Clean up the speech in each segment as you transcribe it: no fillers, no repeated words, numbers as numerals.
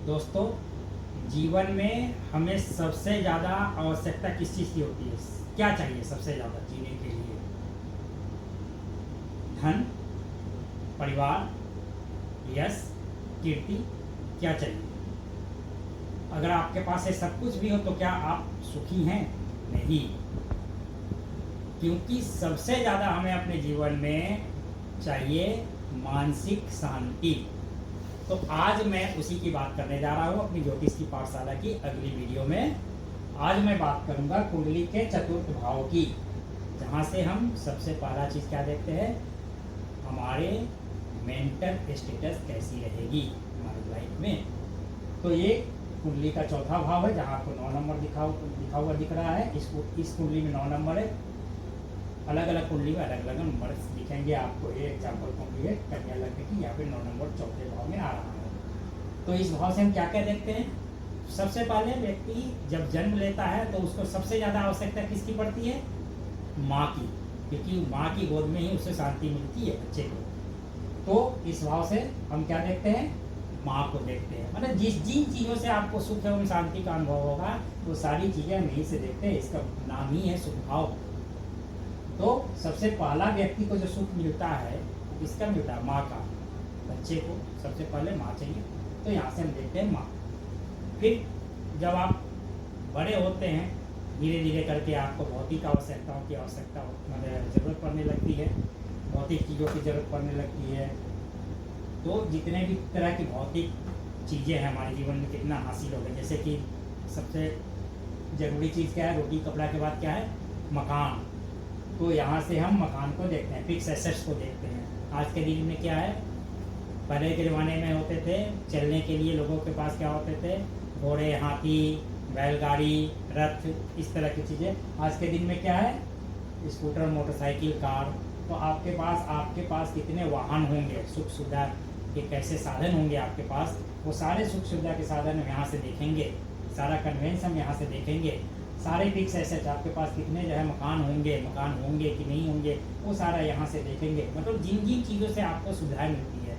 दोस्तों, जीवन में हमें सबसे ज़्यादा आवश्यकता किस चीज़ की होती है? क्या चाहिए सबसे ज़्यादा जीने के लिए? धन, परिवार, यश, कीर्ति, क्या चाहिए? अगर आपके पास ये सब कुछ भी हो तो क्या आप सुखी हैं? नहीं, क्योंकि सबसे ज़्यादा हमें अपने जीवन में चाहिए मानसिक शांति। तो आज मैं उसी की बात करने जा रहा हूँ अपनी ज्योतिष की पाठशाला की अगली वीडियो में। आज मैं बात करूँगा कुंडली के चतुर्थ भाव की, जहाँ से हम सबसे पहला चीज़ क्या देखते हैं, हमारे मेंटल स्टेटस कैसी रहेगी हमारी लाइफ में। तो ये कुंडली का चौथा भाव है, जहाँ आपको 9 नंबर लिखा हुआ दिख रहा है। इस कुंडली में 9 नंबर है। अलग अलग कुंडली में अलग अलग नंबर दिखेंगे आपको। ये एग्जाम्पल कुंडली है कन्या लग्न की, यहाँ पे 9 नंबर चौथे भाव में आ रहा है। तो इस भाव से हम क्या क्या देखते हैं? सबसे पहले व्यक्ति जब जन्म लेता है तो उसको सबसे ज़्यादा आवश्यकता किसकी पड़ती है? माँ की, क्योंकि माँ की गोद में ही उसे शांति मिलती है बच्चे को। तो इस भाव से हम क्या देखते हैं? माँ को देखते हैं। मतलब जिन चीज़ों से आपको सुख एवं शांति का अनुभव होगा वो सारी चीज़ें हम यहीं से देखते हैं। इसका नाम ही है सुख भाव। तो सबसे पहला व्यक्ति को जो सुख मिलता है किसका मिलता है? माँ का। बच्चे को सबसे पहले माँ चाहिए, तो यहाँ से हम देखते हैं माँ। फिर जब आप बड़े होते हैं धीरे धीरे करके आपको भौतिक आवश्यकताओं की मतलब ज़रूरत पड़ने लगती है, भौतिक चीज़ों की ज़रूरत पड़ने लगती है। तो जितने भी तरह की भौतिक चीज़ें हैं हमारे जीवन में कितना हासिल हो गए, जैसे कि सबसे ज़रूरी चीज़ क्या है? रोटी कपड़ा के बाद क्या है? मकान। तो यहाँ से हम मकान को देखते हैं, फिक्स एसेट्स को देखते हैं। आज के दिन में क्या है? पहले के ज़माने में होते थे चलने के लिए लोगों के पास क्या होते थे? घोड़े, हाथी, बैलगाड़ी, रथ, इस तरह की चीज़ें। आज के दिन में क्या है? Scooter, motorcycle, car. तो आपके पास कितने वाहन होंगे, सुख सुविधा के कैसे साधन होंगे आपके पास, वो सारे सुख सुविधा के साधन हम यहाँ से देखेंगे। सारा कन्वेंस हम यहाँ से देखेंगे। सारे फिक्स एसेट आपके पास कितने जो है मकान होंगे कि नहीं होंगे, वो सारा यहाँ से देखेंगे। मतलब जिन जिन चीज़ों से आपको सुविधाएं मिलती है।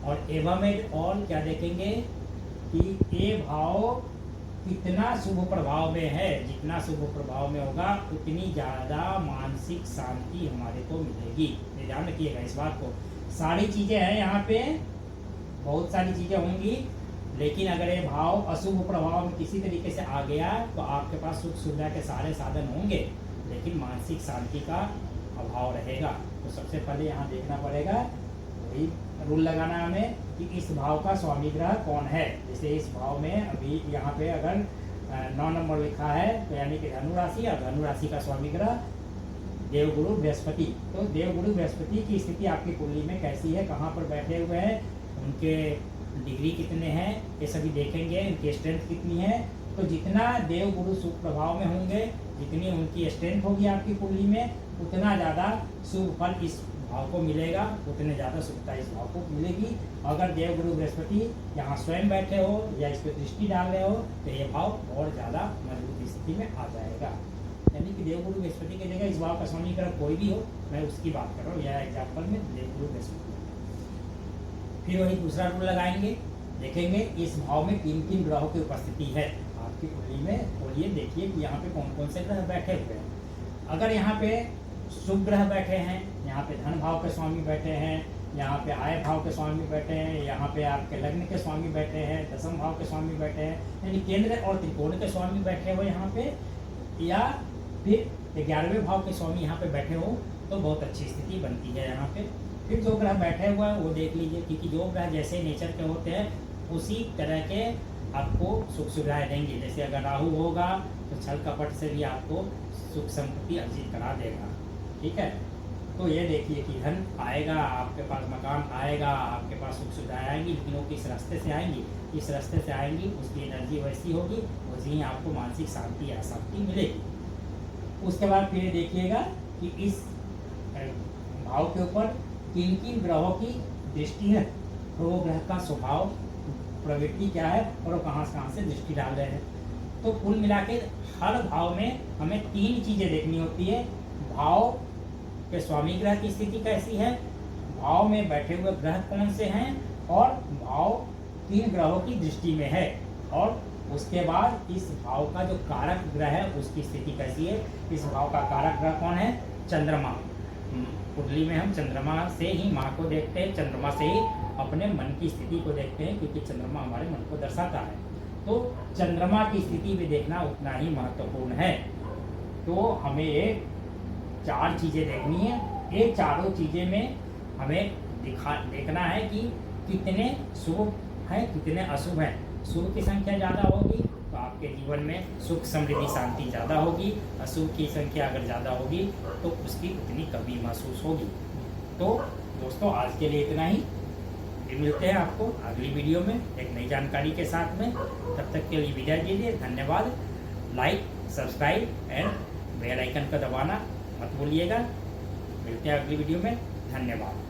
और एवं और क्या देखेंगे कि ये भाव कितना शुभ प्रभाव में है। जितना शुभ प्रभाव में होगा उतनी ज़्यादा मानसिक शांति हमारे को मिलेगी। ध्यान रखिएगा इस बात को। सारी चीज़ें हैं यहाँ पे, बहुत सारी चीज़ें होंगी, लेकिन अगर ये भाव अशुभ प्रभाव में किसी तरीके से आ गया तो आपके पास सुख सुविधा के सारे साधन होंगे, लेकिन मानसिक शांति का अभाव रहेगा। तो सबसे पहले यहाँ देखना पड़ेगा, वही रूल लगाना हमें कि इस भाव का स्वामी ग्रह कौन है। जैसे इस भाव में अभी यहाँ पे अगर 9 नंबर लिखा है तो यानी कि धनु राशि, और धनु राशि का स्वामी ग्रह देवगुरु बृहस्पति। तो देवगुरु बृहस्पति की स्थिति आपकी कुंडली में कैसी है, कहाँ पर बैठे हुए हैं, उनके डिग्री कितने हैं, ये सभी देखेंगे। उनकी स्ट्रेंथ कितनी है। तो जितना देवगुरु शुभ प्रभाव में होंगे, जितनी उनकी स्ट्रेंथ होगी आपकी कुंडली में, उतना ज़्यादा शुभ फल इस भाव को मिलेगा, उतने ज़्यादा शुभता इस भाव को मिलेगी। अगर देवगुरु बृहस्पति यहाँ स्वयं बैठे हो या इस पर दृष्टि डाल रहे हो तो ये भाव और ज़्यादा मजबूत स्थिति में आ जाएगा। यानी कि देवगुरु बृहस्पति की जगह इस भाव का स्वामी ग्रह कोई भी हो, मैं उसकी बात कर रहा हूँ। यह एग्जाम्पल में देवगुरु बृहस्पति। फिर वही दूसरा रूल लगाएंगे, देखेंगे इस भाव में किन किन ग्रहों की उपस्थिति है आपकी कुंडली में। खोलिए, देखिए कि यहाँ पे कौन कौन से ग्रह बैठे हुए हैं। अगर यहाँ पे शुभ ग्रह बैठे हैं, यहाँ पे धन भाव के स्वामी बैठे हैं, यहाँ पे आय भाव के स्वामी बैठे हैं, यहाँ पे आपके लग्न के स्वामी बैठे हैं, दशम भाव के स्वामी बैठे हैं, यानी केंद्र और त्रिकोण के स्वामी बैठे हो यहाँ पे, या फिर 11वें भाव के स्वामी यहाँ पे बैठे हो, तो बहुत अच्छी स्थिति बनती है यहाँ पे। फिर जो ग्रह बैठे हुए हैं वो देख लीजिए, क्योंकि जो ग्रह जैसे नेचर के होते हैं उसी तरह के आपको सुख सुविधाएं देंगे। जैसे अगर राहु होगा तो छल कपट से भी आपको सुख संपत्ति अर्जित करा देगा। ठीक है, तो ये देखिए कि धन आएगा आपके पास, मकान आएगा आपके पास, सुख सुविधाएं आएंगी, लेकिन वो किस रास्ते से आएंगी? इस रास्ते से आएंगी, उसकी एनर्जी वैसी होगी, वैसे ही आपको मानसिक शांति या शांति मिलेगी। उसके बाद फिर देखिएगा कि इस भाव के ऊपर किन किन ग्रहों की दृष्टि है, और वो ग्रह का स्वभाव प्रवृत्ति क्या है, और वो कहाँ से दृष्टि डाल रहे हैं। तो कुल मिला के हर भाव में हमें 3 चीज़ें देखनी होती है। भाव के स्वामी ग्रह की स्थिति कैसी है, भाव में बैठे हुए ग्रह कौन से हैं, और भाव 3 ग्रहों की दृष्टि में है। और उसके बाद इस भाव का जो कारक ग्रह है उसकी स्थिति कैसी है। इस भाव का कारक ग्रह कौन है? चंद्रमा। कुंडली में हम चंद्रमा से ही माँ को देखते हैं, चंद्रमा से ही अपने मन की स्थिति को देखते हैं, क्योंकि चंद्रमा हमारे मन को दर्शाता है। तो चंद्रमा की स्थिति भी देखना उतना ही महत्वपूर्ण है। तो हमें ये 4 चीज़ें देखनी है। ये चारों चीज़ें में हमें देखना है कि कितने शुभ हैं, कितने अशुभ हैं। शुभ की संख्या ज़्यादा होगी तो आपके जीवन में सुख समृद्धि शांति ज़्यादा होगी। अशुभ की संख्या अगर ज़्यादा होगी तो उसकी उतनी कमी महसूस होगी। तो दोस्तों आज के लिए इतना ही। फिर मिलते हैं आपको अगली वीडियो में एक नई जानकारी के साथ में। तब तक के लिए विदाई दीजिए। धन्यवाद। Like, subscribe and bell icon को दबाना मत भूलिएगा। मिलते हैं अगली वीडियो में। धन्यवाद।